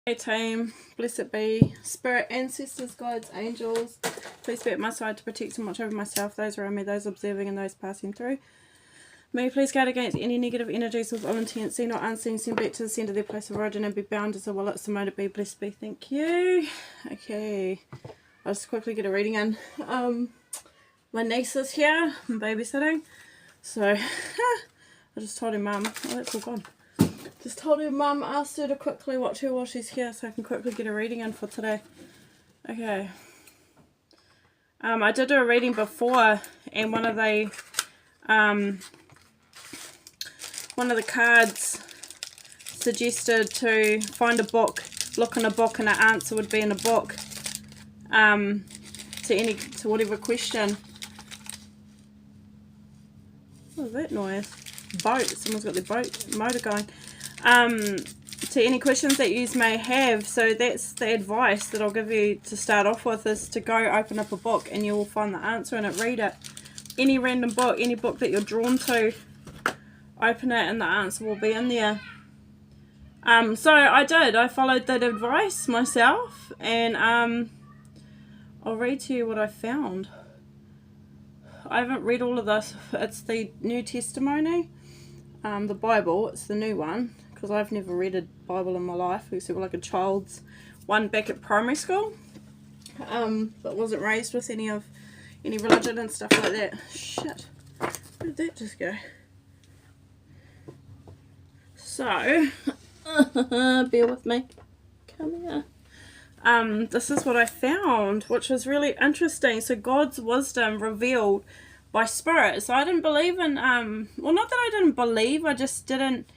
Hey team, blessed be, spirit, ancestors, guides, angels, please be at my side to protect and watch over myself, those around me, those observing and those passing through. May you please guard against any negative energies with all intent, seen or unseen, send back to the centre of their place of origin and be bound as a wallet, so motor be, blessed be, thank you. Okay, I'll just quickly get a reading in. My niece is here, I'm babysitting, so I just told her mum, oh that's all gone. Just told her mum, asked her to quickly watch her while she's here so I can quickly get a reading in for today. Okay. I did do a reading before and one of the cards suggested to find a book, look in a book, and an answer would be in a book to whatever question. What was that noise? Boat. Someone's got their boat motor going. To any questions that you may have. So that's the advice that I'll give you to start off with, is to go open up a book and you will find the answer in it. Read it. Any random book, any book that you're drawn to, open it and the answer will be in there. So I followed that advice myself, and I'll read to you what I found. I haven't read all of this. It's the New Testimony, the Bible. It's the new one, because I've never read a Bible in my life except like a child's one back at primary school, but wasn't raised with any religion and stuff like that. Shit, where did that just go? So bear with me, come here. This is what I found, which was really interesting. So God's wisdom revealed by spirit. So I didn't believe in well, not that I didn't believe, I just didn't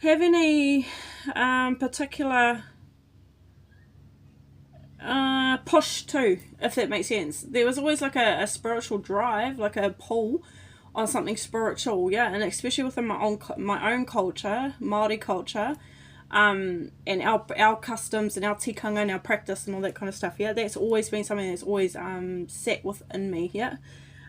have any particular push to, if that makes sense. There was always like a spiritual drive, like a pull on something spiritual, yeah, and especially within my own culture, Māori culture, and our customs and our tikanga and our practice and all that kind of stuff, yeah, that's always been something that's always sat within me, yeah.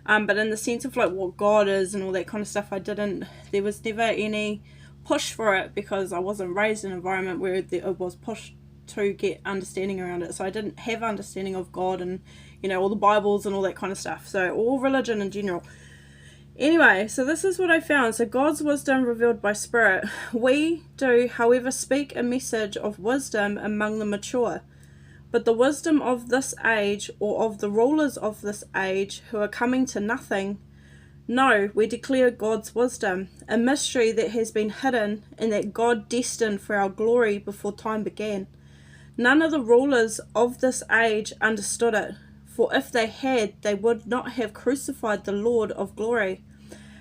But in the sense of like what God is and all that kind of stuff, there was never any push for it, because I wasn't raised in an environment where it was pushed to get understanding around it. So I didn't have understanding of God and, you know, all the Bibles and all that kind of stuff. So all religion in general. Anyway, so this is what I found. So God's wisdom revealed by spirit. We do, however, speak a message of wisdom among the mature. But the wisdom of this age, or of the rulers of this age who are coming to nothing, no, we declare God's wisdom, a mystery that has been hidden and that God destined for our glory before time began. None of the rulers of this age understood it, for if they had, they would not have crucified the Lord of glory.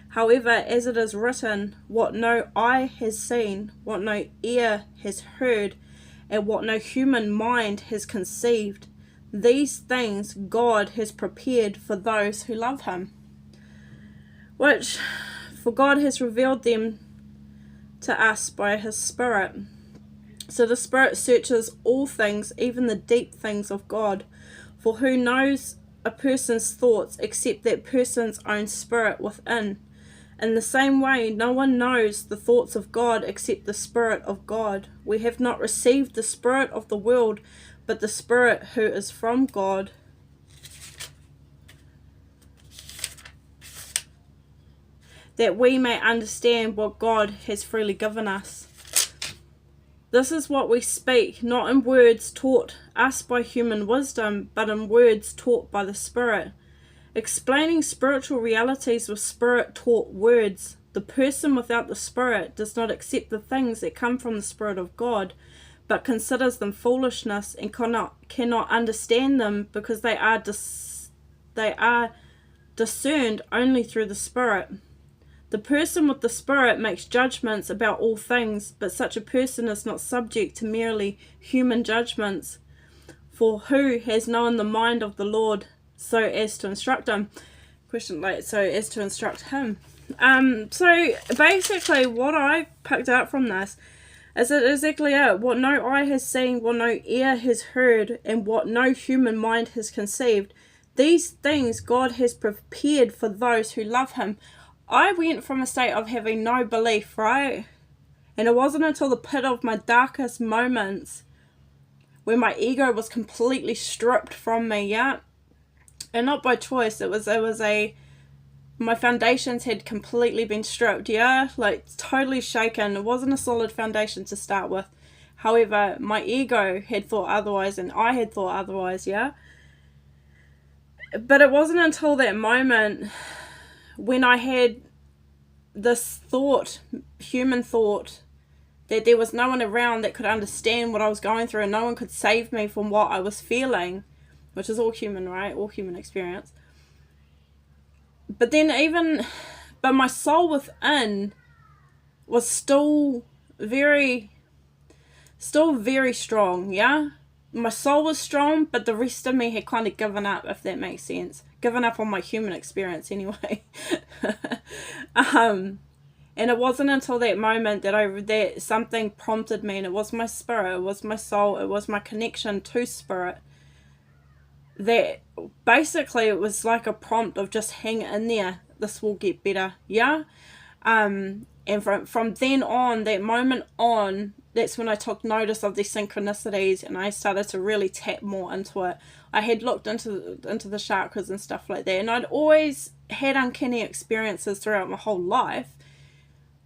However, as it is written, what no eye has seen, what no ear has heard, and what no human mind has conceived, these things God has prepared for those who love him. Which, for God has revealed them to us by his Spirit. So the Spirit searches all things, even the deep things of God. For who knows a person's thoughts except that person's own spirit within? In the same way, no one knows the thoughts of God except the Spirit of God. We have not received the spirit of the world, but the Spirit who is from God, that we may understand what God has freely given us. This is what we speak, not in words taught us by human wisdom, but in words taught by the Spirit, explaining spiritual realities with Spirit-taught words. The person without the Spirit does not accept the things that come from the Spirit of God, but considers them foolishness and cannot understand them, because they are discerned only through the Spirit. The person with the Spirit makes judgments about all things, but such a person is not subject to merely human judgments. For who has known the mind of the Lord so as to instruct him? So as to instruct him. So basically what I picked out from this is that exactly it. What no eye has seen, what no ear has heard, and what no human mind has conceived, these things God has prepared for those who love him. I went from a state of having no belief, right? And it wasn't until the pit of my darkest moments when my ego was completely stripped from me, yeah? And not by choice, it was my foundations had completely been stripped, yeah? Like, totally shaken. It wasn't a solid foundation to start with. However, my ego had thought otherwise, and I had thought otherwise, yeah? But it wasn't until that moment when I had this thought, human thought, that there was no one around that could understand what I was going through, and no one could save me from what I was feeling, which is all human, right? All human experience. But my soul within was still very strong, yeah? My soul was strong, but the rest of me had kind of given up, if that makes sense. Given up on my human experience, anyway. And it wasn't until that moment that something prompted me, and it was my spirit, it was my soul, it was my connection to spirit, that basically it was like a prompt of just hang in there, this will get better, yeah? And from then on, that moment on, that's when I took notice of these synchronicities, and I started to really tap more into it. I had looked into the chakras and stuff like that, and I'd always had uncanny experiences throughout my whole life,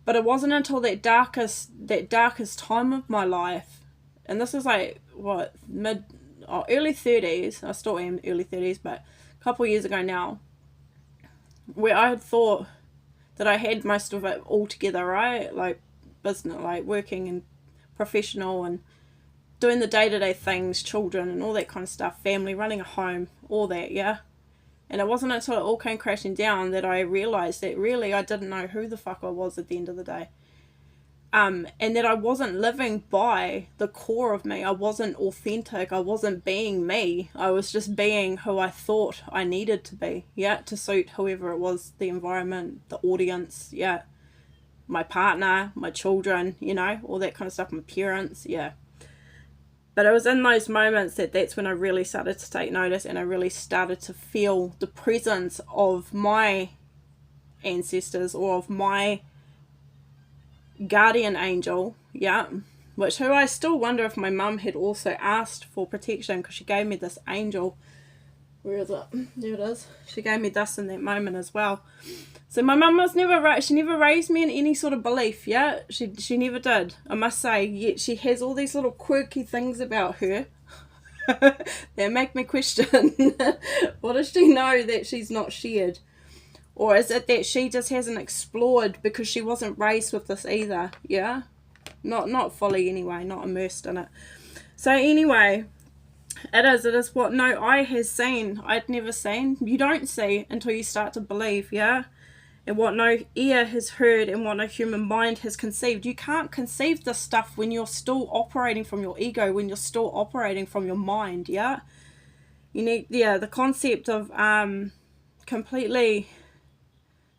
but it wasn't until that darkest time of my life, and this is like, what, early 30s, I still am early 30s, but a couple of years ago now, where I had thought that I had most of it all together, right? Like business, like working and professional and doing the day-to-day things, children and all that kind of stuff, family, running a home, all that, yeah? And it wasn't until it all came crashing down that I realised that really I didn't know who the fuck I was at the end of the day. And that I wasn't living by the core of me. I wasn't authentic. I wasn't being me. I was just being who I thought I needed to be, yeah, to suit whoever it was, the environment, the audience, yeah, my partner, my children, you know, all that kind of stuff, my parents, yeah. But it was in those moments that's when I really started to take notice, and I really started to feel the presence of my ancestors, or of my guardian angel, yeah, who I still wonder if my mum had also asked for protection, because she gave me this angel. Where is it? There it is. She gave me this in that moment as well. So my mum was she never raised me in any sort of belief, yeah, she never did, I must say, yet she has all these little quirky things about her that make me question, what does she know that she's not shared? Or is it that she just hasn't explored because she wasn't raised with this either, yeah? Not fully anyway, not immersed in it. So anyway, it is what no eye has seen, I'd never seen. You don't see until you start to believe, yeah? And what no ear has heard, and what no human mind has conceived. You can't conceive this stuff when you're still operating from your ego, when you're still operating from your mind, yeah? You need, yeah, the concept of completely...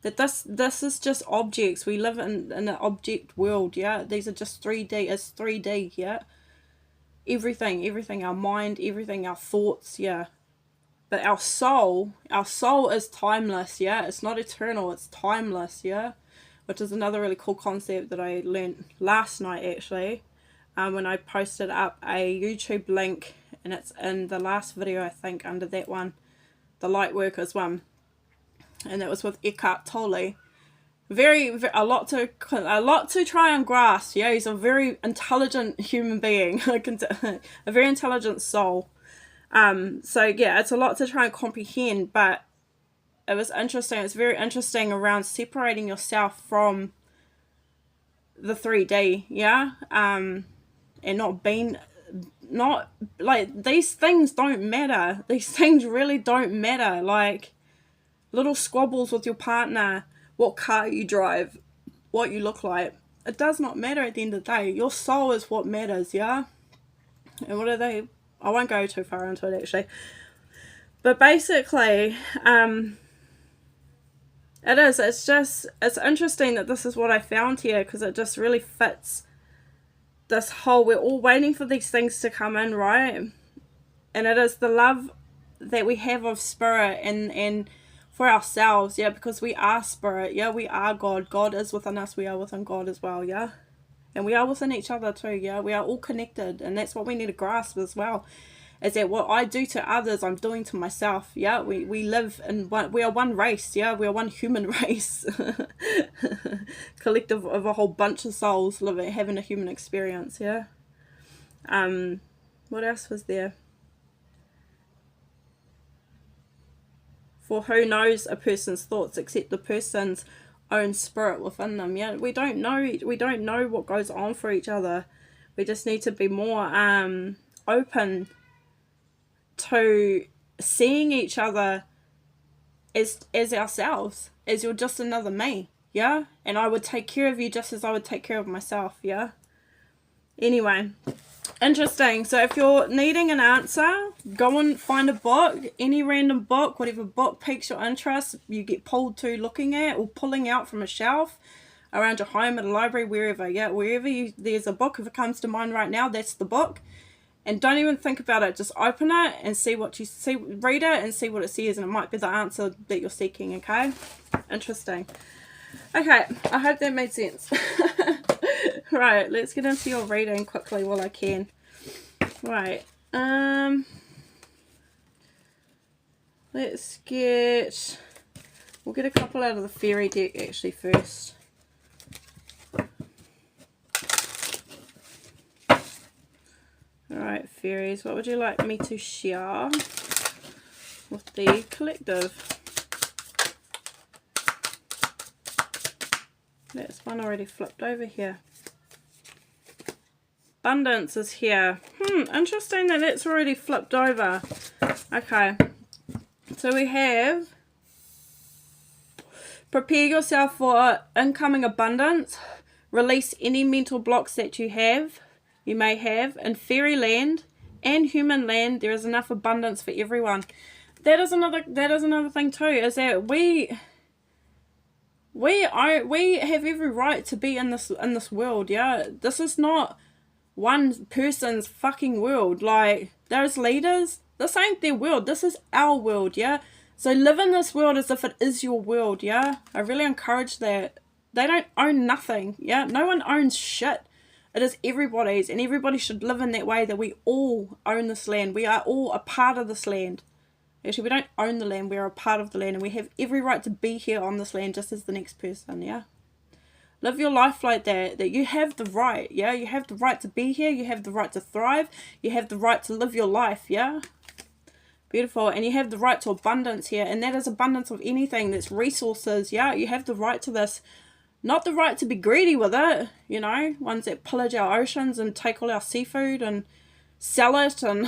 that this is just objects. We live in an object world, yeah? These are just 3D. It's 3D, yeah? Everything, our mind, everything, our thoughts, yeah? But our soul is timeless, yeah? It's not eternal, it's timeless, yeah? Which is another really cool concept that I learned last night, actually, when I posted up a YouTube link, and it's in the last video, I think, under that one, the Lightworkers one. And that was with Eckhart Tolle. A lot to try and grasp. Yeah, he's a very intelligent human being, a very intelligent soul. So yeah, it's a lot to try and comprehend, but it was interesting. It's very interesting around separating yourself from the 3D, yeah, and not like, these things don't matter. These things really don't matter. Like, little squabbles with your partner, what car you drive, what you look like, it does not matter at the end of the day. Your soul is what matters, yeah? And what are they? I won't go too far into it, actually. But basically, it's interesting that this is what I found here, because it just really fits this whole, we're all waiting for these things to come in, right? And it is the love that we have of spirit, and for ourselves, yeah, because we are spirit, yeah, we are God. God is within us, we are within God as well, yeah? And we are within each other too, yeah? We are all connected, and that's what we need to grasp as well. Is that what I do to others, I'm doing to myself, yeah? We live in one, we are one race, yeah? We are one human race. Collective of a whole bunch of souls living, having a human experience, yeah? What else was there? For who knows a person's thoughts except the person's own spirit within them, yeah? We don't know what goes on for each other. We just need to be more open to seeing each other as ourselves, as you're just another me, yeah? And I would take care of you just as I would take care of myself, yeah? Anyway, interesting. So if you're needing an answer, go and find a book, any random book, whatever book piques your interest, you get pulled to looking at or pulling out from a shelf around your home, at a library, wherever, yeah? Wherever there's a book, if it comes to mind right now, that's the book. And don't even think about it. Just open it and see what you see. Read it and see what it says, and it might be the answer that you're seeking. Okay, interesting. Okay, I hope that made sense. Right, let's get into your reading quickly while I can. Right, let's get. We'll get a couple out of the fairy deck actually first. Alright, fairies, what would you like me to share with the collective? That's one already flipped over here. Abundance is here. Interesting that that's already flipped over. Okay, so we have prepare yourself for incoming abundance. Release any mental blocks that you may have. In fairyland and human land, there is enough abundance for everyone. That is another thing too, is that we have every right to be in this world, yeah? This is not one person's fucking world. Like, those leaders, this ain't their world, this is our world, yeah? So live in this world as if it is your world, yeah? I really encourage that. They don't own nothing, yeah? No one owns shit. It is everybody's, and everybody should live in that way, that we all own this land. We are all a part of this land. Actually, we don't own the land, we are a part of the land, and we have every right to be here on this land just as the next person, yeah? Live your life like that you have the right, yeah? You have the right to be here, you have the right to thrive, you have the right to live your life, yeah? Beautiful. And you have the right to abundance here, and that is abundance of anything. That's resources, yeah? You have the right to this. Not the right to be greedy with it, you know, ones that pillage our oceans and take all our seafood and sell it, and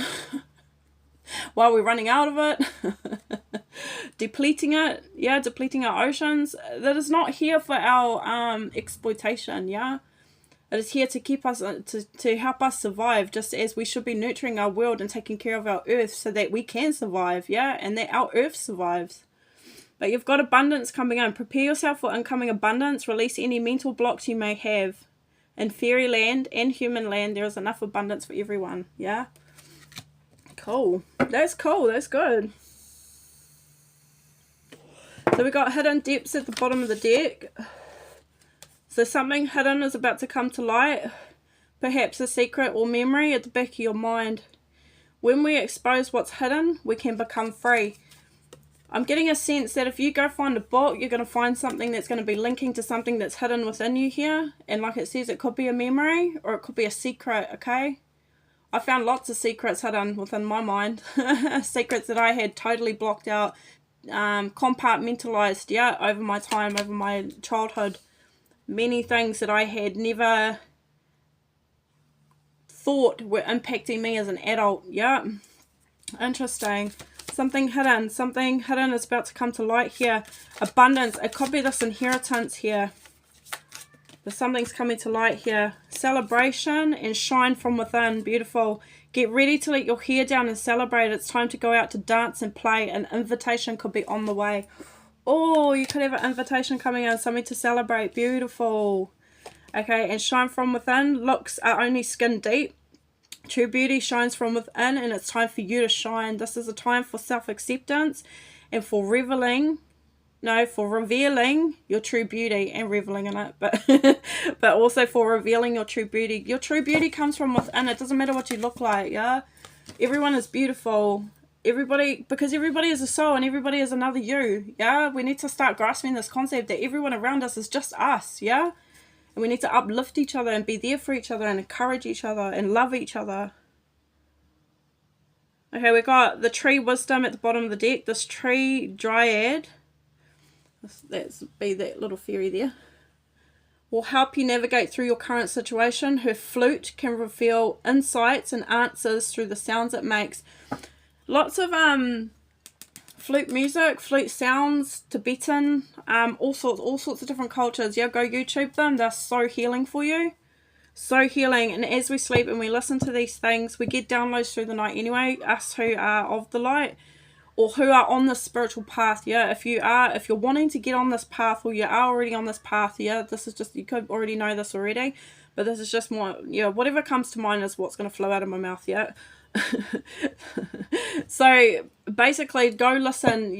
while we're running out of it, depleting it, yeah, depleting our oceans. That is not here for our exploitation, yeah. It is here to keep us, to help us survive, just as we should be nurturing our world and taking care of our earth so that we can survive, yeah, and that our earth survives. But you've got abundance coming in. Prepare yourself for incoming abundance. Release any mental blocks you may have. In fairyland and human land, there is enough abundance for everyone. Yeah? Cool. That's cool. That's good. So we got hidden depths at the bottom of the deck. So something hidden is about to come to light. Perhaps a secret or memory at the back of your mind. When we expose what's hidden, we can become free. I'm getting a sense that if you go find a book, you're going to find something that's going to be linking to something that's hidden within you here. And like it says, it could be a memory or it could be a secret, okay? I found lots of secrets hidden within my mind. Secrets that I had totally blocked out, compartmentalized, yeah, over my time, over my childhood. Many things that I had never thought were impacting me as an adult, yeah. Interesting. Something hidden is about to come to light here. Abundance, it could be this inheritance here. But something's coming to light here. Celebration and shine from within. Beautiful. Get ready to let your hair down and celebrate. It's time to go out to dance and play. An invitation could be on the way. Oh, you could have an invitation coming in. Something to celebrate. Beautiful. Okay, and shine from within. Looks are only skin deep. True beauty shines from within, and it's time for you to shine. This is a time for self-acceptance and for reveling No, for revealing your true beauty and reveling in it, but but also for revealing your true beauty. Your true beauty comes from within. It doesn't matter what you look like, yeah? Everyone is beautiful. Everybody, because everybody is a soul and everybody is another you, yeah? We need to start grasping this concept that everyone around us is just us, yeah? And we need to uplift each other and be there for each other and encourage each other and love each other. Okay, we got the tree wisdom at the bottom of the deck. This tree dryad, that's be that little fairy there, will help you navigate through your current situation. Her flute can reveal insights and answers through the sounds it makes. Lots of flute music, flute sounds, Tibetan, all sorts of different cultures. Yeah, go YouTube them. They're so healing for you. So healing. And as we sleep and we listen to these things, we get downloads through the night anyway, us who are of the light or who are on this spiritual path. Yeah, if you're wanting to get on this path, or you are already on this path, yeah, this is just, you could already know this already, but this is just more, yeah, whatever comes to mind is what's going to flow out of my mouth. Yeah. So basically, go listen.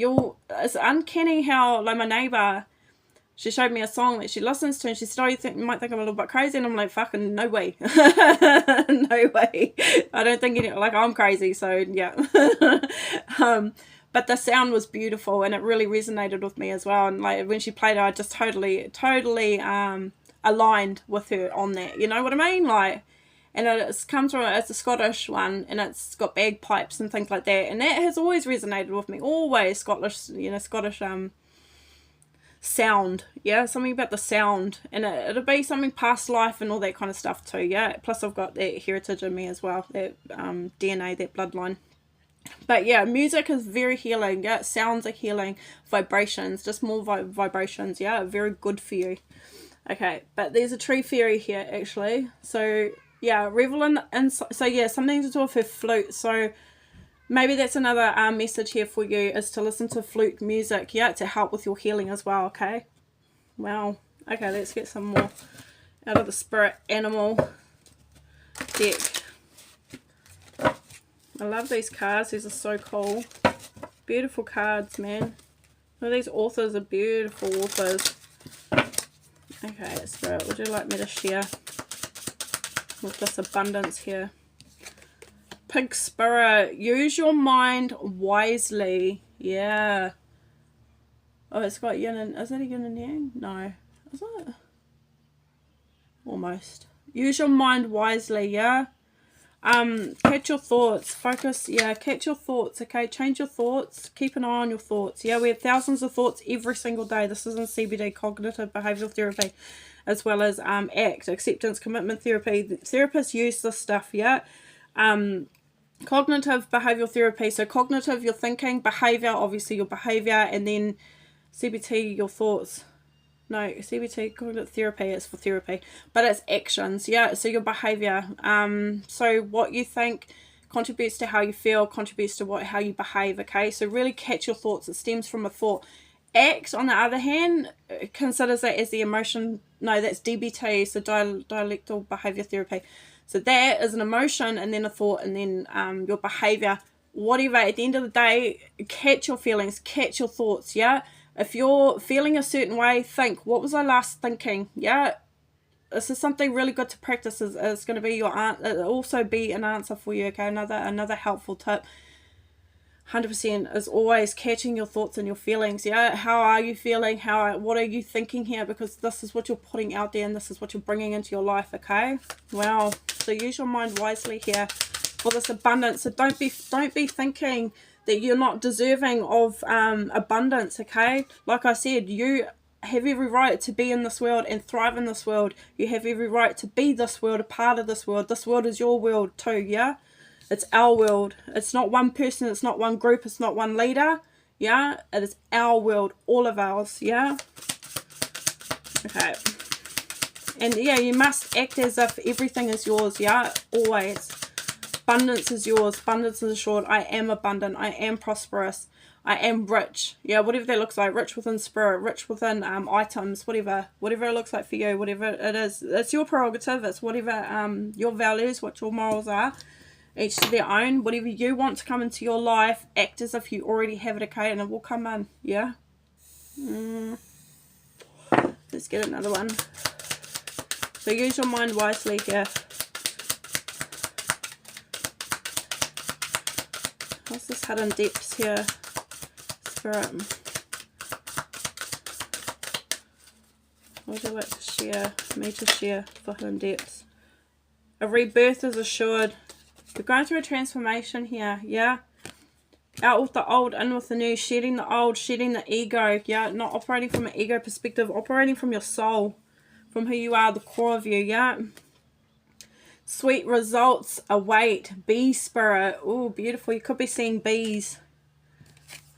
It's uncanny how, like, my neighbor, she showed me a song that she listens to, and she said, "Oh, you might think I'm a little bit crazy," and I'm like, "Fucking no way, no way." I don't think like I'm crazy, so yeah. But the sound was beautiful, and it really resonated with me as well. And like when she played it, I just totally aligned with her on that. You know what I mean? Like. And it's a Scottish one, and it's got bagpipes and things like that. And that has always resonated with me. Always Scottish sound. Yeah, something about the sound. And it'll be something past life and all that kind of stuff too. Yeah, plus I've got that heritage in me as well. That DNA, that bloodline. But yeah, music is very healing. Yeah, sounds are healing. Vibrations, just more vibrations. Yeah, very good for you. Okay, but there's a tree fairy here actually. So... yeah, revel in so yeah, something to do with her flute. So maybe that's another message here for you, is to listen to flute music, yeah, to help with your healing as well. Okay, wow. Okay, let's get some more out of the spirit animal deck. I love these cards. These are so cool. Beautiful cards, man. Well, these authors are beautiful authors. Okay, Spirit, would you like me to share with this abundance here? Pig Spirit, use your mind wisely. Yeah. Oh, it's got yin and... is that a yin and yang? No. Is it? Almost. Use your mind wisely, yeah? Catch your thoughts. Focus, yeah, catch your thoughts, okay? Change your thoughts. Keep an eye on your thoughts. Yeah, we have thousands of thoughts every single day. This is in CBD, cognitive behavioral therapy, as well as ACT, acceptance commitment therapy. The therapists use this stuff, yeah? Cognitive behavioral therapy. So cognitive, your thinking, behavior, obviously your behavior, and then CBT, your thoughts. No, CBT, cognitive therapy, is for therapy, but it's actions, yeah, so your behavior. So what you think contributes to how you feel, contributes to how you behave, okay? So really catch your thoughts. It stems from a thought. ACT, on the other hand, considers that as the emotion. No, that's DBT, so dialectical behavior therapy. So that is an emotion, and then a thought, and then your behavior. Whatever, at the end of the day, catch your feelings, catch your thoughts, yeah? If you're feeling a certain way, think, what was I last thinking? Yeah, this is something really good to practice. Is going to be also be an answer for you, okay? Another helpful tip, 100%, is always catching your thoughts and your feelings. Yeah, how are you feeling? What are you thinking here? Because this is what you're putting out there, and this is what you're bringing into your life, okay? Wow. So use your mind wisely here for this abundance. So don't be thinking that you're not deserving of abundance, okay? Like I said, you have every right to be in this world and thrive in this world. You have every right to be this world, a part of this world. This world is your world too, yeah? It's our world. It's not one person, it's not one group, it's not one leader, yeah? It is our world, all of ours, yeah? Okay. And yeah, you must act as if everything is yours, yeah? Always. Abundance is yours. Abundance is assured. I am abundant. I am prosperous. I am rich. Yeah, whatever that looks like. Rich within spirit. Rich within items. Whatever it looks like for you. Whatever it is. It's your prerogative. It's whatever your values, what your morals are. Each to their own. Whatever you want to come into your life, act as if you already have it, okay? And it will come in. Yeah? Let's get another one. So use your mind wisely here. What's this hidden depths here? Spirit. What would you like to share? Me to share for hidden depths. A rebirth is assured. You're going through a transformation here, yeah? Out with the old, in with the new, shedding the old, shedding the ego, yeah? Not operating from an ego perspective, operating from your soul, from who you are, the core of you, yeah? Sweet results await. Bee spirit. Oh, beautiful. You could be seeing bees.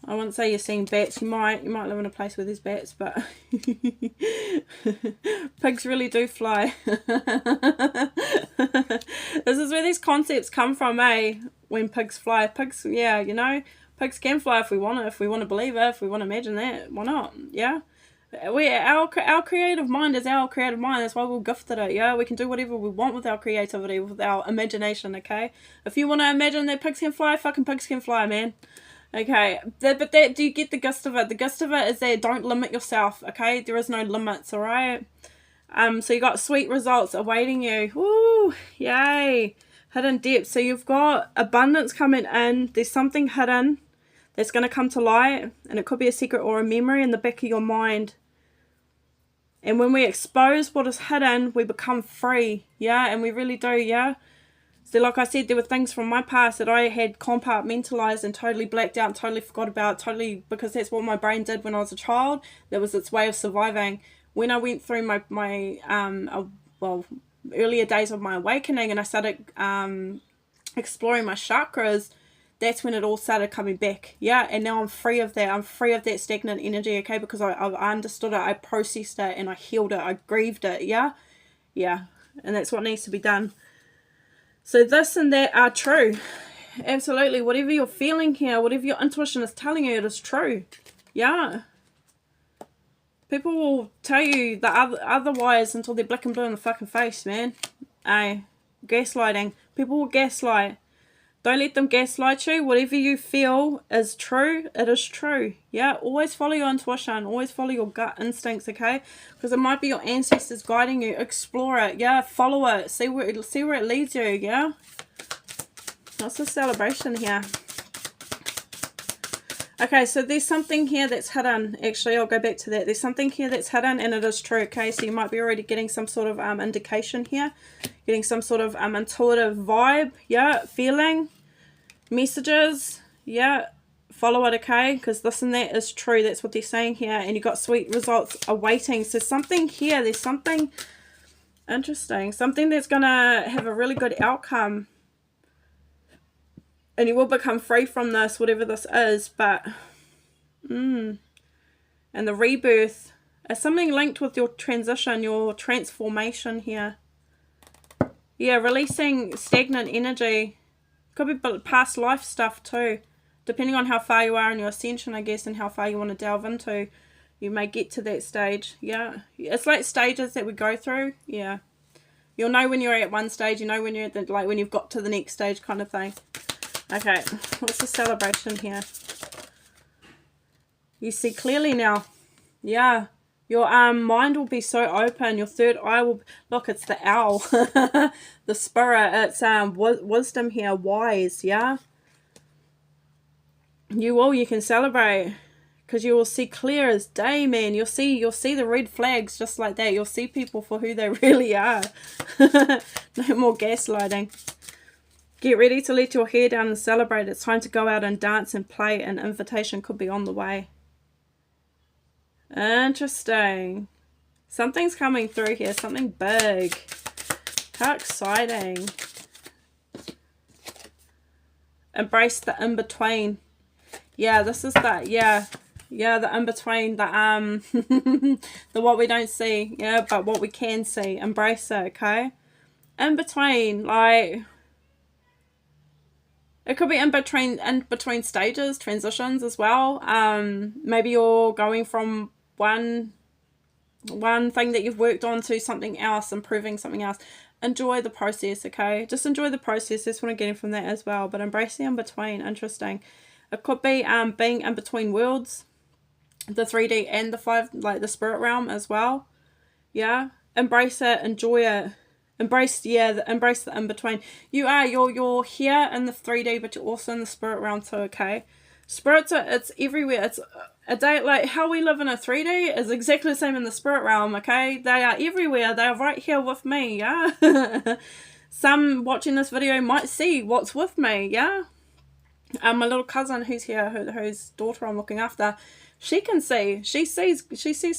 I wouldn't say you're seeing bats. You might live in a place where there's bats, but pigs really do fly. This is where these concepts come from, eh? When pigs fly. Pigs, yeah, you know, pigs can fly if we want it, if we want to believe it, if we want to imagine that. Why not? Yeah. Our creative mind is our creative mind. That's why we're gifted it. Yeah, we can do whatever we want with our creativity, with our imagination. Okay, if you want to imagine that pigs can fly, fucking pigs can fly, man. Okay, but do you get the gist of it? The gist of it is that don't limit yourself. Okay, there is no limits. All right. So you got sweet results awaiting you. Woo, yay! Hidden depth. So you've got abundance coming in. There's something hidden that's going to come to light, and it could be a secret or a memory in the back of your mind. And when we expose what is hidden, we become free, yeah, and we really do, yeah. So like I said, there were things from my past that I had compartmentalized and totally blacked out and totally forgot about, totally, because that's what my brain did when I was a child. That was its way of surviving. When I went through my earlier days of my awakening, and I started exploring my chakras, that's when it all started coming back, yeah. And now I'm free of that. I'm free of that stagnant energy, okay, because I understood it, I processed it, and I healed it, I grieved it, yeah. And that's what needs to be done. So this and that are true, absolutely. Whatever you're feeling here, whatever your intuition is telling you, it is true, yeah. People will tell you the otherwise until they're black and blue in the fucking face, man. Gaslighting. People will gaslight. Don't let them gaslight you. Whatever you feel is true, it is true. Yeah, always follow your intuition. Always follow your gut instincts, okay? Because it might be your ancestors guiding you. Explore it, yeah. Follow it. See where it leads you, yeah. What's the celebration here? Okay, so there's something here that's hidden. Actually, I'll go back to that. There's something here that's hidden, and it is true, okay? So you might be already getting some sort of indication here. Getting some sort of intuitive vibe, yeah, feeling, messages, yeah. Follow it, okay? Because this and that is true. That's what they're saying here. And you got sweet results awaiting. So something here, there's something interesting. Something that's going to have a really good outcome. And you will become free from this, whatever this is. But, and the rebirth is something linked with your transition, your transformation here. Yeah, releasing stagnant energy. Could be past life stuff too. Depending on how far you are in your ascension, I guess, and how far you want to delve into. You may get to that stage. Yeah. It's like stages that we go through. Yeah. You'll know when you're at one stage. You know when you're at the, like when you've got to the next stage kind of thing. Okay. What's the celebration here? You see clearly now. Yeah. Your mind will be so open. Your third eye will... Look, it's the owl. The spirit. It's wisdom here. Wise, yeah? You can celebrate. Because you will see clear as day, man. You'll see the red flags just like that. You'll see people for who they really are. No more gaslighting. Get ready to let your hair down and celebrate. It's time to go out and dance and play. An invitation could be on the way. Interesting. Something's coming through here. Something big. How exciting. Embrace the in-between. Yeah, this is that. Yeah, the in-between. The the what we don't see. Yeah, but what we can see. Embrace it, okay? In-between, like... It could be in between stages, transitions as well. Maybe you're going from one thing that you've worked on to something else, improving something else. Enjoy the process, okay? Just enjoy the process. That's what I'm getting from that as well. But embrace the in-between. Interesting. It could be being in between worlds. the 3D and the 5, like the spirit realm as well. Yeah, embrace it, enjoy it, embrace the in between. You're here in the 3D, but you're also in the spirit realm too. Okay, spirits are, it's everywhere. It's a day, like how we live in a 3D is exactly the same in the spirit realm. Okay, they are everywhere. They are right here with me. Yeah. Some watching this video might see what's with me. Yeah. My little cousin who's here, whose daughter I'm looking after, she can see. She sees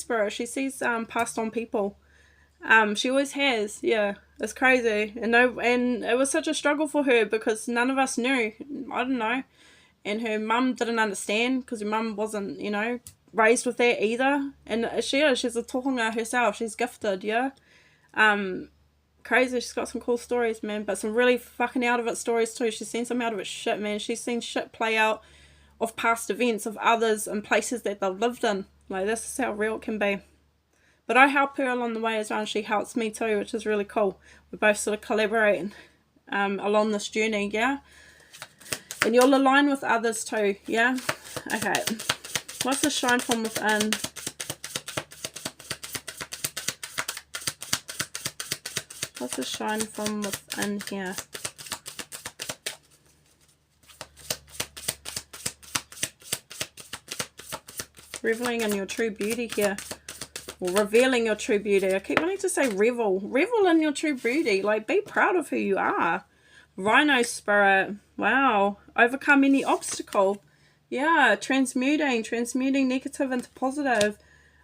spirit. She sees passed on people. She always has. Yeah, it's crazy. And it was such a struggle for her because none of us knew. I don't know. And her mum didn't understand because her mum wasn't, raised with that either. And she's a tohunga herself. She's gifted. Yeah. Crazy. She's got some cool stories, man, but some really fucking out of it stories too. She's seen some out of it shit, man. She's seen shit play out of past events of others and places that they've lived in. Like, this is how real it can be. But I help her along the way as well, and she helps me too, which is really cool. We both sort of collaborate along this journey, yeah? And you'll align with others too, yeah? Okay. What's the shine from within? What's the shine from within here? Reveling in your true beauty here. Or revealing your true beauty. I keep wanting to say revel. Revel in your true beauty. Like, be proud of who you are. Rhino spirit. Wow. Overcome any obstacle. Yeah. Transmuting negative into positive.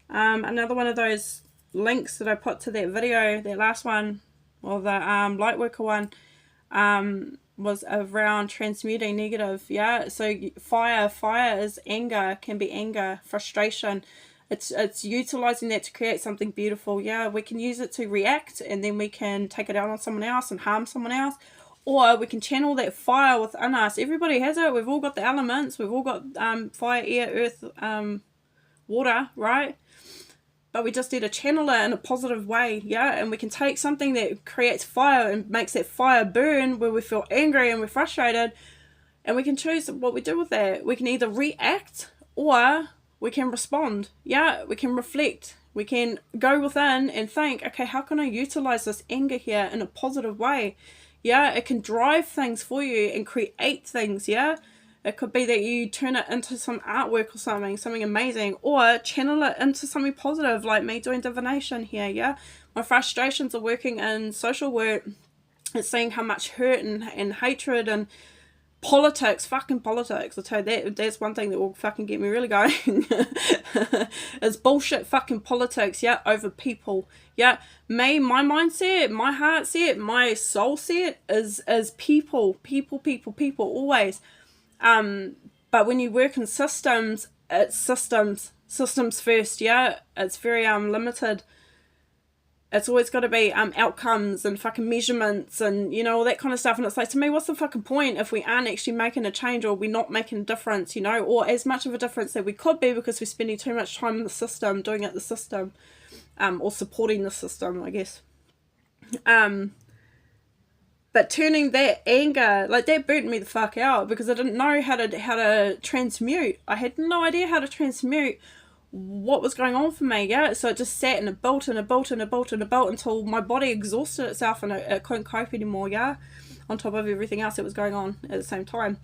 Another one of those links that I put to that video, that last one, or the Lightworker one, was around transmuting negative. Yeah, so fire is anger, can be anger, frustration. It's utilizing that to create something beautiful. Yeah, we can use it to react, and then we can take it out on someone else and harm someone else, or we can channel that fire within us. Everybody has it. We've all got the elements. We've all got fire, air, earth, water, right? But we just need to channel it in a positive way, yeah? And we can take something that creates fire and makes that fire burn, where we feel angry and we're frustrated, and we can choose what we do with that. We can either react or we can respond, yeah? We can reflect. We can go within and think, okay, how can I utilize this anger here in a positive way? Yeah, it can drive things for you and create things, yeah? It could be that you turn it into some artwork or something amazing, or channel it into something positive, like me doing divination here, yeah? My frustrations are working in social work. It's seeing how much hurt and hatred and politics, fucking politics. I'll tell you that's one thing that will fucking get me really going. It's bullshit fucking politics, yeah, over people. Yeah, my mindset, my heart set, my soul set is people, always. But when you work in systems, it's systems first, yeah? It's very limited. It's always got to be outcomes and fucking measurements and, all that kind of stuff. And it's like, to me, what's the fucking point if we aren't actually making a change, or we're not making a difference, or as much of a difference that we could be, because we're spending too much time in the system, doing it the system, or supporting the system, I guess. But turning that anger, like, that burnt me the fuck out, because I didn't know how to transmute. I had no idea how to transmute what was going on for me, yeah? So it just sat and it built until my body exhausted itself and it couldn't cope anymore, yeah? On top of everything else that was going on at the same time.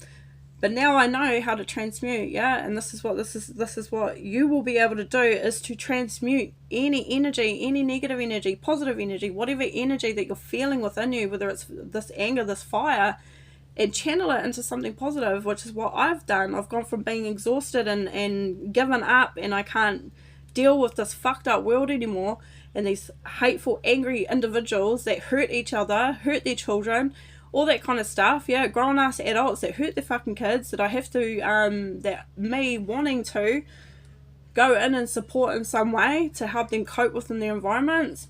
But now I know how to transmute, yeah? And this is what you will be able to do, is to transmute any energy, any negative energy, positive energy, whatever energy that you're feeling within you, whether it's this anger, this fire, and channel it into something positive, which is what I've done. I've gone from being exhausted and given up, and I can't deal with this fucked up world anymore, and these hateful, angry individuals that hurt each other, hurt their children, all that kind of stuff, yeah, grown-ass adults that hurt their fucking kids, that I have to, that me wanting to go in and support in some way to help them cope within their environments.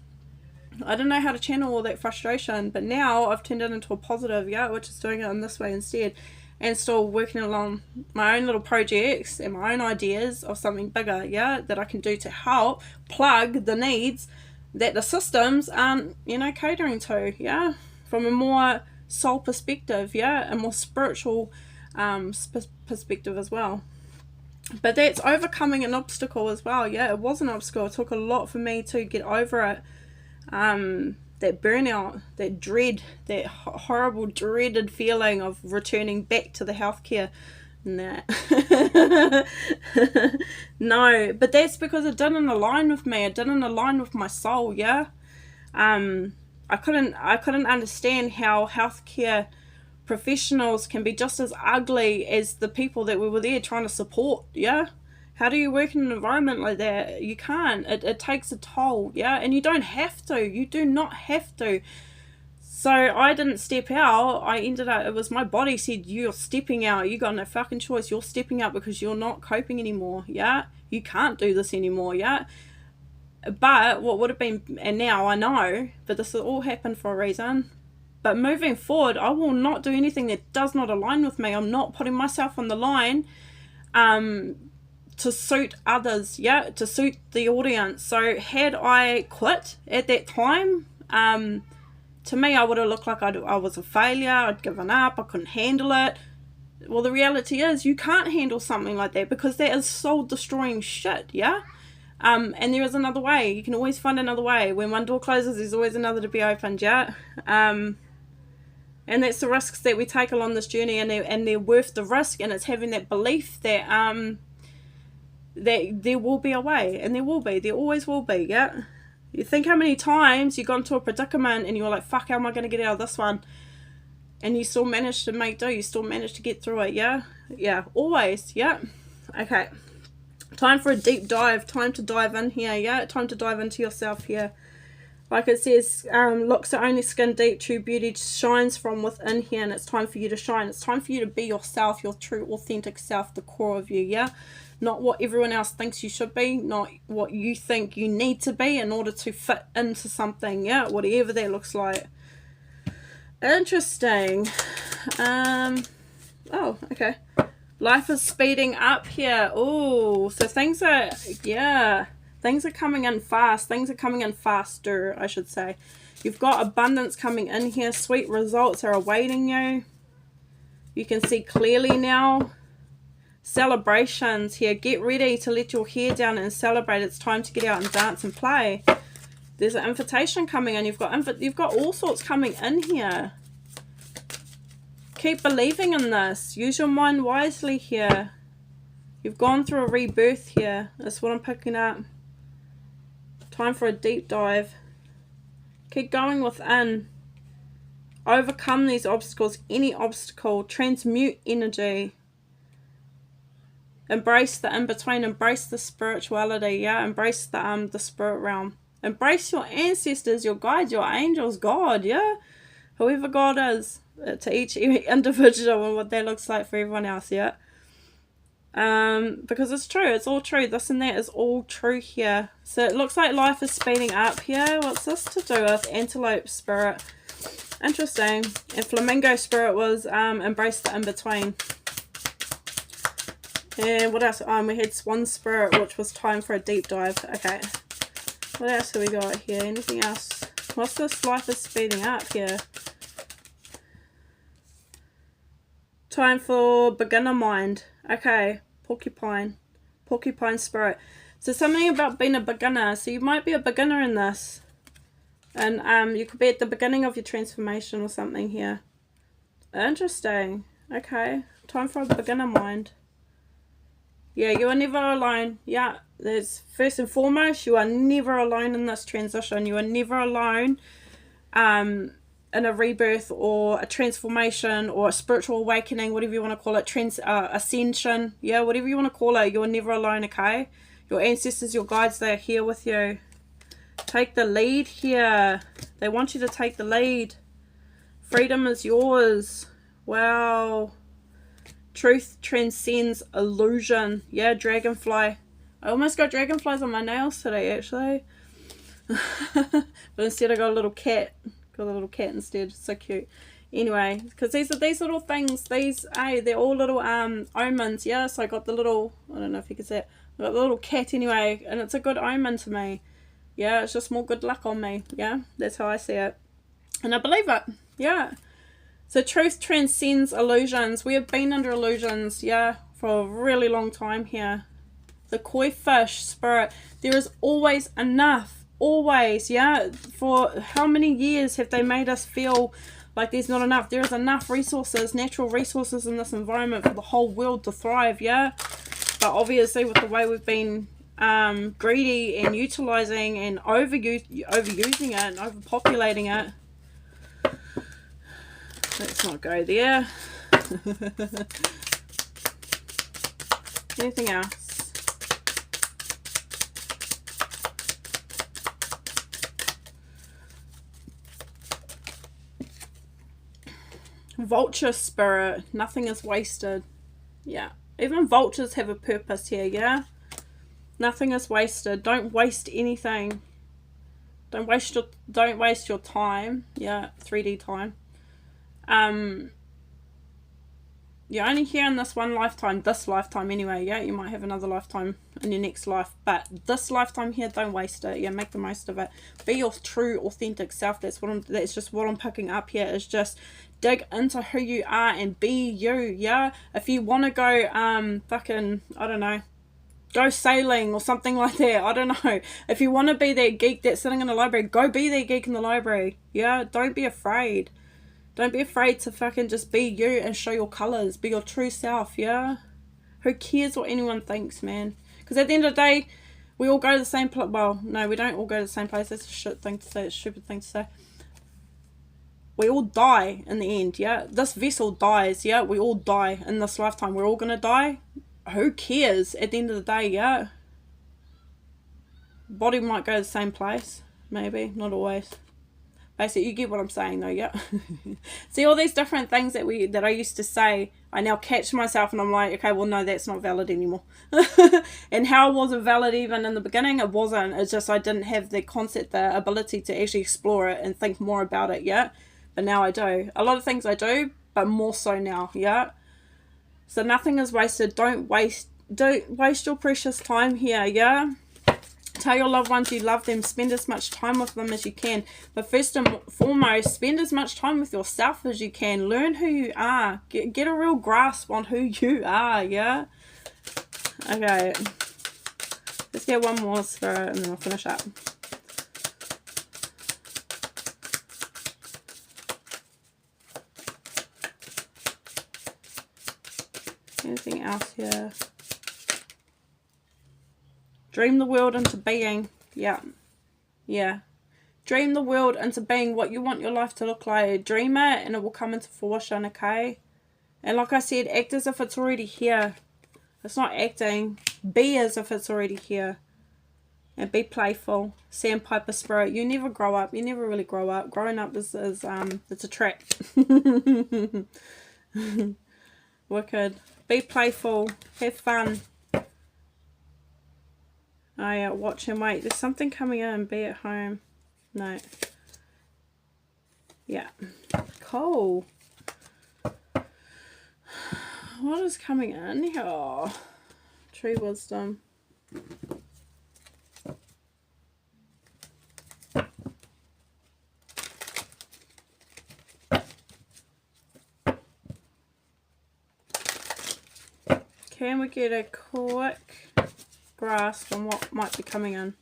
I didn't know how to channel all that frustration, but now I've turned it into a positive, yeah, which is doing it in this way instead, and still working along my own little projects and my own ideas of something bigger, yeah, that I can do to help plug the needs that the systems aren't, catering to, yeah, from a more soul perspective, yeah, a more spiritual perspective as well. But that's overcoming an obstacle as well. Yeah, it was an obstacle. It took a lot for me to get over it. That burnout, that dread, that horrible dreaded feeling of returning back to the healthcare. Nah. No, but that's because it didn't align with me. It didn't align with my soul. Yeah. I couldn't understand how healthcare professionals can be just as ugly as the people that we were there trying to support. Yeah. How do you work in an environment like that? You can't. It takes a toll. Yeah. And you don't have to. You do not have to. So I didn't step out. I ended up, it was my body said, you're stepping out. You got no fucking choice. You're stepping out because you're not coping anymore. Yeah. You can't do this anymore. Yeah. But what would have been, and now I know, but this has all happened for a reason. But moving forward, I will not do anything that does not align with me. I'm not putting myself on the line to suit others, yeah, to suit the audience. So had I quit at that time, to me, I would have looked like I was a failure. I'd given up. I couldn't handle it. Well, the reality is you can't handle something like that because that is soul-destroying shit, yeah? And there is another way. You can always find another way. When one door closes, there's always another to be opened, yeah? And that's the risks that we take along this journey, and they're worth the risk, and it's having that belief that that there will be a way, and there will be. There always will be, yeah? You think how many times you got into a predicament and you were like, fuck, how am I going to get out of this one? And you still managed to make do. You still managed to get through it, yeah? Yeah, always, yeah? Okay. Time for a deep dive. Time to dive in here, yeah? Time to dive into yourself here. Like it says, looks are only skin deep, true beauty shines from within here, and it's time for you to shine. It's time for you to be yourself, your true, authentic self, the core of you, yeah? Not what everyone else thinks you should be, not what you think you need to be in order to fit into something, yeah? Whatever that looks like. Interesting. Oh, okay. Life is speeding up here. Oh, so things are, yeah, things are coming in fast. Things are coming in faster, I should say. You've got abundance coming in here. Sweet results are awaiting you. You can see clearly now. Celebrations here. Get ready to let your hair down and celebrate. It's time to get out and dance and play. There's an invitation coming in. You've got all sorts coming in here. Keep believing in this. Use your mind wisely here. You've gone through a rebirth here. That's what I'm picking up. Time for a deep dive. Keep going within. Overcome these obstacles. Any obstacle. Transmute energy. Embrace the in-between. Embrace the spirituality. Yeah, embrace the spirit realm. Embrace your ancestors, your guides, your angels, God. Yeah, whoever God is. To each individual and what that looks like for everyone else, yeah. Because it's true, it's all true. This and that is all true here. So it looks like life is speeding up here. What's this to do with? Antelope spirit. Interesting. And flamingo spirit was embrace the in-between. And what else? We had swan spirit, which was time for a deep dive. Okay. What else have we got here? Anything else? What's this? Life is speeding up here. Time for beginner mind. Okay, porcupine spirit. So something about being a beginner. So you might be a beginner in this, and you could be at the beginning of your transformation or something here. Interesting. Okay, time for a beginner mind. Yeah, you are never alone. Yeah, there's first and foremost, you are never alone in this transition. You are never alone. In a rebirth or a transformation or a spiritual awakening, whatever you want to call it, ascension, yeah, whatever you want to call it, you're never alone, okay? Your ancestors, your guides, they are here with you. Take the lead here. They want you to take the lead. Freedom is yours. Wow. Truth transcends illusion. Yeah, dragonfly. I almost got dragonflies on my nails today, actually. But instead I got a little cat. Got a little cat instead. So cute. Anyway, because these little things, they're all little omens. Yeah, so I got the little, I don't know if you can see it, I got the little cat anyway, and it's a good omen to me. Yeah, it's just more good luck on me. Yeah, that's how I see it, and I believe it. Yeah. So truth transcends illusions. We have been under illusions, yeah, for a really long time here. The koi fish spirit, there is always enough, always, yeah. For how many years have they made us feel like there's not enough? There is enough resources, natural resources in this environment for the whole world to thrive, yeah. But obviously with the way we've been greedy and utilizing and overusing it and overpopulating it, let's not go there. Anything else? Vulture spirit, nothing is wasted. Yeah, even vultures have a purpose here, yeah. Nothing is wasted. Don't waste anything. Don't waste your time. Yeah, 3D time. You're only here in this one lifetime, this lifetime anyway, yeah. You might have another lifetime in your next life, but this lifetime here, don't waste it. Yeah, make the most of it. Be your true, authentic self. That's just what I'm picking up here. Is just dig into who you are and be you. Yeah, if you want to go fucking, I don't know, go sailing or something like that, I don't know. If you want to be that geek that's sitting in the library, go be that geek in the library. Yeah, don't be afraid. Don't be afraid to fucking just be you and show your colours. Be your true self, yeah? Who cares what anyone thinks, man? Because at the end of the day, we all go to the same place. Well, no, we don't all go to the same place. That's a shit thing to say. It's a stupid thing to say. We all die in the end, yeah? This vessel dies, yeah? We all die in this lifetime. We're all going to die. Who cares at the end of the day, yeah? Body might go to the same place. Maybe. Not always. Basically, you get what I'm saying though, yeah. See, all these different things that I used to say, I now catch myself and I'm like, okay, well, no, that's not valid anymore. And how was it valid even in the beginning? It wasn't. It's just I didn't have the concept, the ability to actually explore it and think more about it, yeah. But now I do. A lot of things I do, but more so now, yeah. So nothing is wasted. Don't waste your precious time here, yeah. Tell your loved ones you love them. Spend as much time with them as you can. But first and foremost, spend as much time with yourself as you can. Learn who you are. Get a real grasp on who you are, yeah? Okay. Let's get one more spirit and then we'll finish up. Anything else here? Dream the world into being. Yeah. Yeah. Dream the world into being what you want your life to look like. Dream it and it will come into fruition, okay? And like I said, act as if it's already here. It's not acting. Be as if it's already here. And be playful. Sandpiper spirit. You never grow up. You never really grow up. Growing up is it's a trap. Wicked. Be playful. Have fun. Oh yeah, watch and wait. There's something coming in. Be at home. No. Yeah. Cool. What is coming in here? Oh, true wisdom. Can we get a quick grasp on what might be coming in?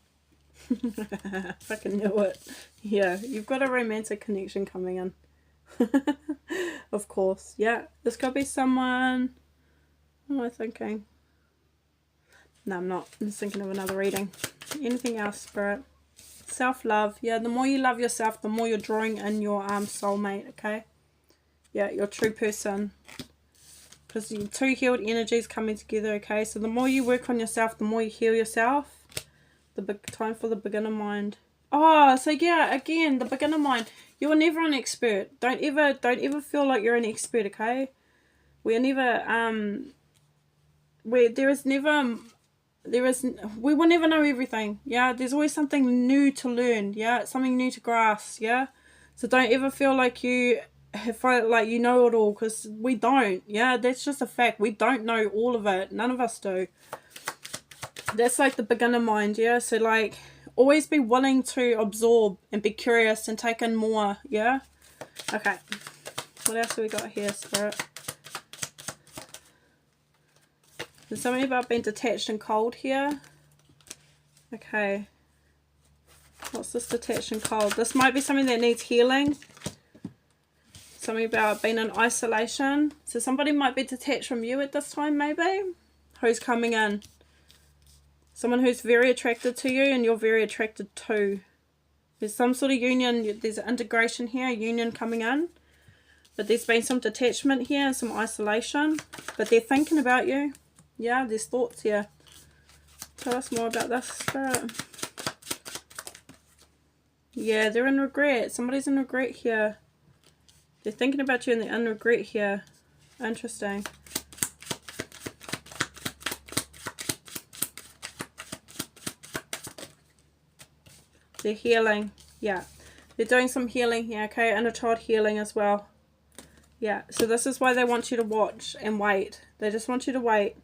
Fucking knew it. Yeah, you've got a romantic connection coming in. Of course. Yeah, this could be someone. What am I thinking? No, I'm not. I'm just thinking of another reading. Anything else, Spirit? Self-love. Yeah, the more you love yourself, the more you're drawing in your soulmate, okay? Yeah, your true person. Because two healed energies coming together, okay? So the more you work on yourself, the more you heal yourself. The big time for the beginner mind. Oh, so yeah, again, the beginner mind. You are never an expert. Don't ever feel like you're an expert, okay? We are never we will never know everything. Yeah, there's always something new to learn. Yeah, something new to grasp. Yeah, so don't ever feel like you like you know it all, because we don't. Yeah, that's just a fact. We don't know all of it. None of us do. That's like the beginner mind. Yeah, so like always be willing to absorb and be curious and take in more. Yeah. Okay, what else have we got here, Spirit? There's something about being detached and cold here. Okay. What's this detached and cold? This might be something that needs healing. Something about being in isolation. So somebody might be detached from you at this time, maybe. Who's coming in? Someone who's very attracted to you and you're very attracted to. There's some sort of union. There's an integration here, a union coming in. But there's been some detachment here, some isolation. But they're thinking about you. Yeah, there's thoughts here. Tell us more about this, Spirit. Yeah, they're in regret. Somebody's in regret here. They're thinking about you and they're in regret here. Interesting. They're healing. Yeah. They're doing some healing here, okay? Inner child healing as well. Yeah. So this is why they want you to watch and wait. They just want you to wait.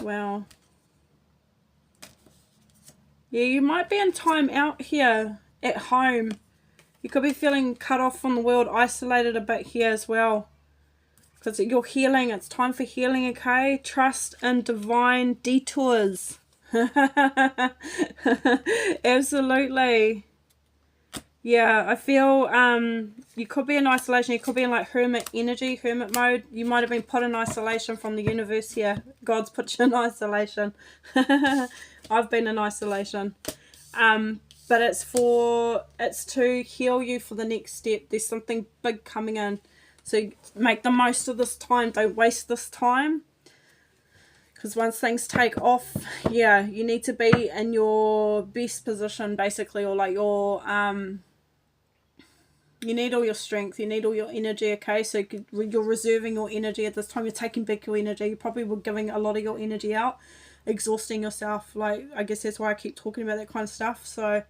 Wow. Yeah, you might be in time out here at home. You could be feeling cut off from the world, isolated a bit here as well. Because you're healing. It's time for healing, okay? Trust in divine detours. Absolutely. Yeah, I feel you could be in isolation. You could be in like hermit energy, hermit mode. You might have been put in isolation from the universe here. God's put you in isolation. I've been in isolation. But it's to heal you for the next step. There's something big coming in. So make the most of this time. Don't waste this time. Because once things take off, yeah, you need to be in your best position, basically, or like your you need all your strength, you need all your energy, okay? So you're reserving your energy at this time. You're taking back your energy. You probably were giving a lot of your energy out, exhausting yourself. Like, I guess that's why I keep talking about that kind of stuff. So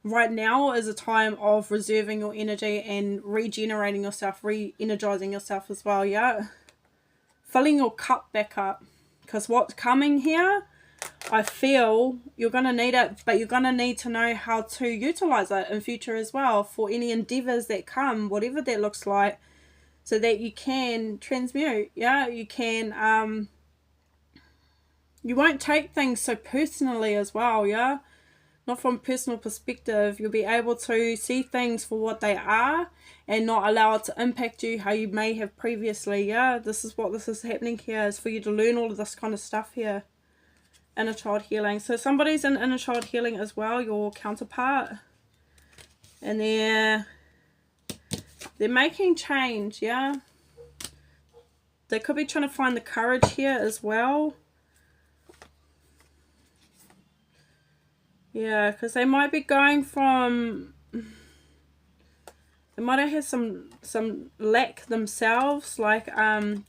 right now is a time of reserving your energy and regenerating yourself, re-energizing yourself as well, yeah? Filling your cup back up. Because what's coming here, I feel you're going to need it, but you're going to need to know how to utilize it in future as well for any endeavors that come, whatever that looks like, so that you can transmute, yeah? You can, you won't take things so personally as well, yeah? Not from a personal perspective. You'll be able to see things for what they are and not allow it to impact you how you may have previously, yeah? This is what this is happening here, is for you to learn all of this kind of stuff here. Inner child healing. So somebody's in inner child healing as well, your counterpart. And they're making change, yeah? They could be trying to find the courage here as well. Yeah, because they might be going from... They might have had some lack themselves, like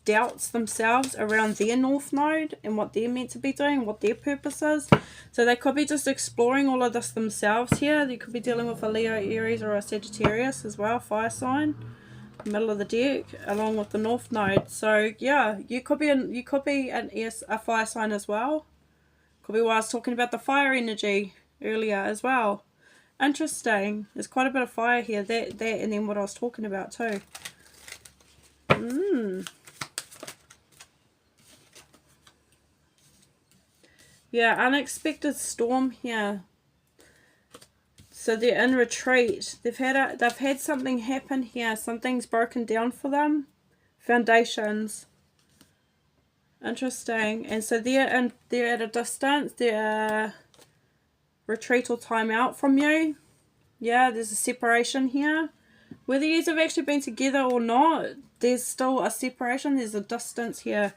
doubts themselves around their North Node and what they're meant to be doing, what their purpose is. So they could be just exploring all of this themselves here. They could be dealing with a Leo, Aries, or a Sagittarius as well, fire sign, middle of the deck, along with the North Node. So yeah, you could be a fire sign as well. Could be why I was talking about the fire energy earlier as well. Interesting. There's quite a bit of fire here. That and then what I was talking about too. Yeah, unexpected storm here. So they're in retreat. They've had something happen here. Something's broken down for them. Foundations. Interesting. And so they're at a distance. They're retreat or time out from you. Yeah, there's a separation here. Whether you have actually been together or not, there's still a separation. There's a distance here.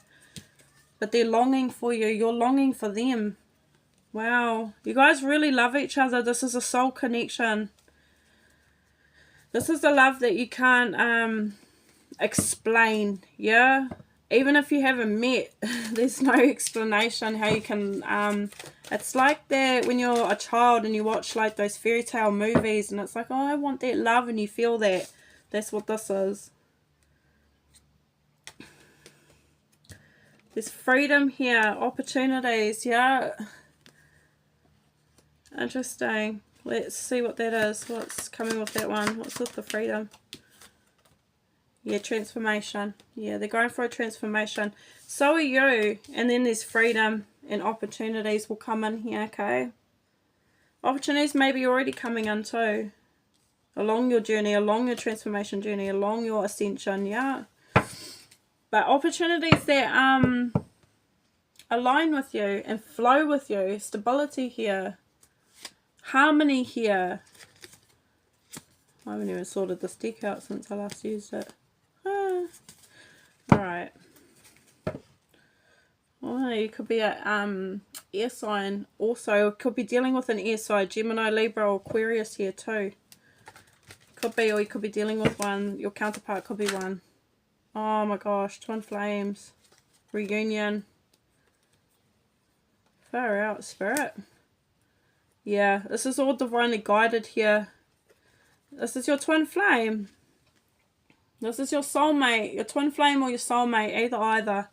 But they're longing for you. You're longing for them. Wow. You guys really love each other. This is a soul connection. This is the love that you can't explain. Yeah? Even if you haven't met, there's no explanation how you can... it's like that when you're a child and you watch like those fairy tale movies and it's like, oh, I want that love, and you feel that. That's what this is. There's freedom here, opportunities, yeah. Interesting. Let's see what that is. What's coming with that one? What's with the freedom? Yeah, transformation. Yeah, they're going for a transformation. So are you. And then there's freedom and opportunities will come in here, okay? Opportunities may be already coming in too. Along your journey, along your transformation journey, along your ascension, yeah. But opportunities that align with you and flow with you. Stability here. Harmony here. I haven't even sorted this deck out since I last used it. Alright. Oh, you could be a air sign also. Could be dealing with an air sign. Gemini, Libra, or Aquarius here too. Could be, or you could be dealing with one. Your counterpart could be one. Oh my gosh, twin flames. Reunion. Far out, spirit. Yeah, this is all divinely guided here. This is your twin flame. This is your soulmate. Your twin flame or your soulmate. Either.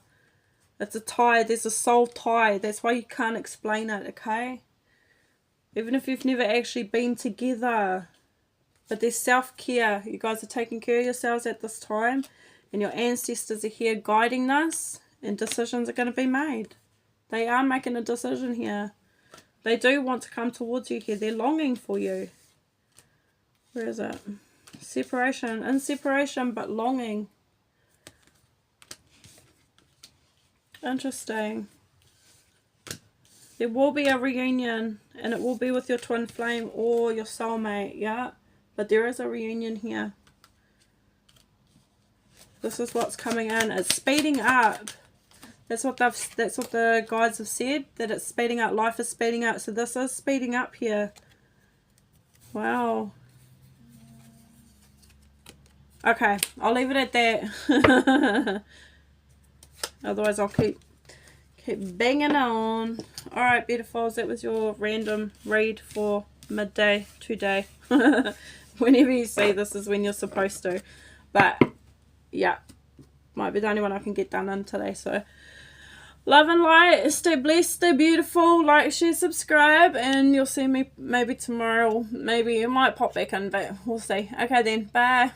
It's a tie. There's a soul tie. That's why you can't explain it, okay? Even if you've never actually been together. But there's self-care. You guys are taking care of yourselves at this time. And your ancestors are here guiding this. And decisions are going to be made. They are making a decision here. They do want to come towards you here. They're longing for you. Where is it? Separation. In separation, but longing. Interesting. There will be a reunion. And it will be with your twin flame or your soulmate. Yeah. But there is a reunion here. This is what's coming in. It's speeding up. That's what the guides have said. That it's speeding up. Life is speeding up. So this is speeding up here. Wow. Okay. I'll leave it at that. Otherwise I'll keep banging on. Alright, beautifuls. That was your random read for midday today. Whenever you see this is when you're supposed to. But, yeah. Might be the only one I can get done in today. So, love and light. Stay blessed. Stay beautiful. Like, share, subscribe. And you'll see me maybe tomorrow. Maybe it might pop back in. But we'll see. Okay then. Bye.